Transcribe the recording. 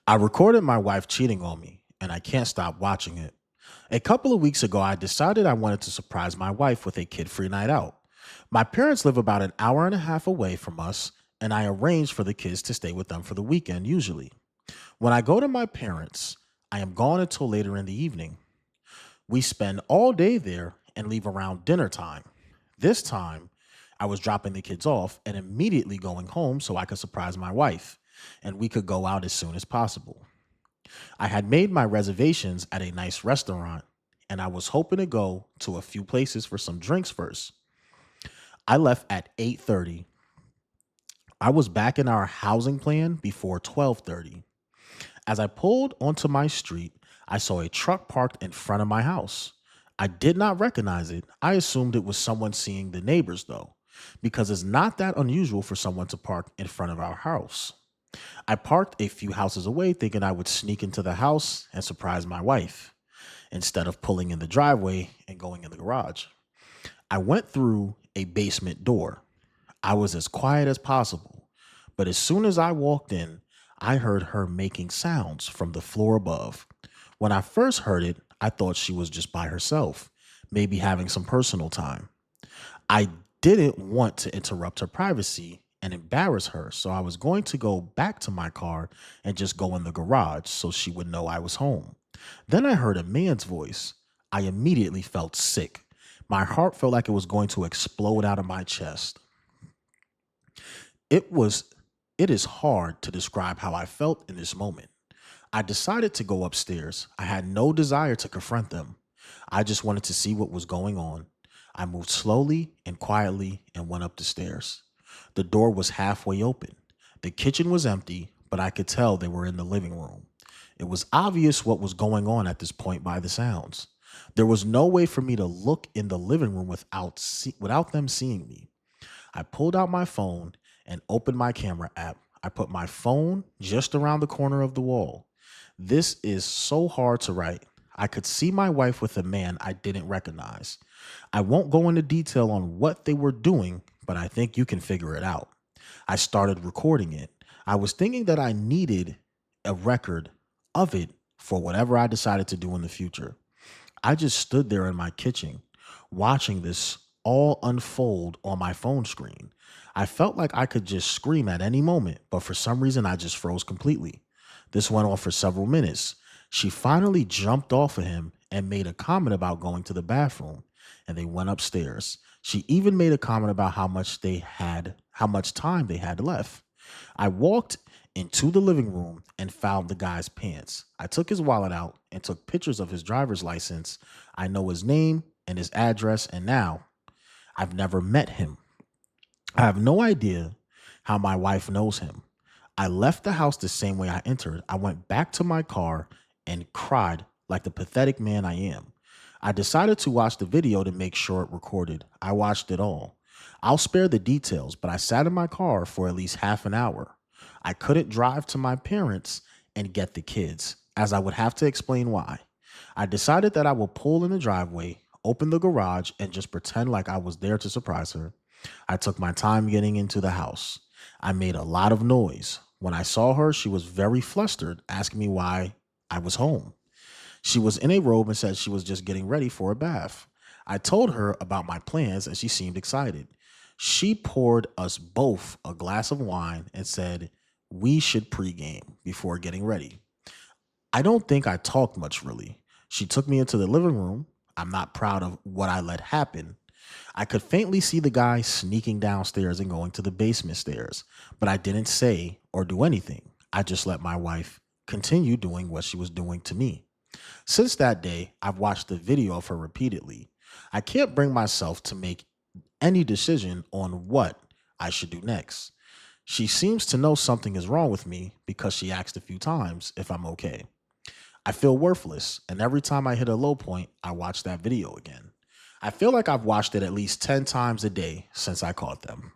I recorded my wife cheating on me, and I can't stop watching it. A couple of weeks ago, I decided I wanted to surprise my wife with a kid free night out. My parents live about an hour and a half away from us, and I arranged for the kids to stay with them for the weekend usually. When I go to my parents, I am gone until later in the evening. We spend all day there and leave around dinner time. This time, I was dropping the kids off and immediately going home so I could surprise my wife, and we could go out as soon as possible. I had made my reservations at a nice restaurant, and I was hoping to go to a few places for some drinks first. I left at 8:30. I was back in our housing plan before 12:30. As I pulled onto my street, I saw a truck parked in front of my house. I did not recognize it. I assumed it was someone seeing the neighbors though, because it's not that unusual for someone to park in front of our house. I parked a few houses away thinking I would sneak into the house and surprise my wife instead of pulling in the driveway and going in the garage. I went through a basement door. I was as quiet as possible, but as soon as I walked in, I heard her making sounds from the floor above. When I first heard it, I thought she was just by herself, maybe having some personal time. I didn't want to interrupt her privacy and embarrass her, so I was going to go back to my car and just go in the garage so she would know I was home. Then I heard a man's voice. I immediately felt sick. My heart felt like it was going to explode out of my chest. It was it is hard to describe how I felt in this moment. I decided to go upstairs. I had no desire to confront them. I just wanted to see what was going on. I moved slowly and quietly and went up the stairs. The door was halfway open. The kitchen was empty, but I could tell they were in the living room. It was obvious what was going on at this point by the sounds. There was no way for me to look in the living room without them seeing me. I pulled out my phone and opened my camera app. I put my phone just around the corner of the wall. This is so hard to write. I could see my wife with a man I didn't recognize. I won't go into detail on what they were doing, but I think you can figure it out. I started recording it. I was thinking that I needed a record of it for whatever I decided to do in the future. I just stood there in my kitchen watching this all unfold on my phone screen. I felt like I could just scream at any moment, but for some reason I just froze completely. This went on for several minutes. She finally jumped off of him and made a comment about going to the bathroom, and they went upstairs. She even made a comment about how much time they had left. I walked into the living room and found the guy's pants. I took his wallet out and took pictures of his driver's license. I know his name and his address, and now I've never met him. I have no idea how my wife knows him. I left the house the same way I entered. I went back to my car and cried like the pathetic man I am. I decided to watch the video to make sure it recorded. I watched it all. I'll spare the details, but I sat in my car for at least half an hour. I couldn't drive to my parents and get the kids, as I would have to explain why. I decided that I would pull in the driveway, open the garage, and just pretend like I was there to surprise her. I took my time getting into the house. I made a lot of noise. When I saw her, she was very flustered, asking me why I was home. She was in a robe and said she was just getting ready for a bath. I told her about my plans and she seemed excited. She poured us both a glass of wine and said we should pregame before getting ready. I don't think I talked much really. She took me into the living room. I'm not proud of what I let happen. I could faintly see the guy sneaking downstairs and going to the basement stairs, but I didn't say or do anything. I just let my wife continue doing what she was doing to me. Since that day, I've watched the video of her repeatedly. I can't bring myself to make any decision on what I should do next. She seems to know something is wrong with me because she asked a few times if I'm okay. I feel worthless, and every time I hit a low point, I watch that video again. I feel like I've watched it at least 10 times a day since I caught them.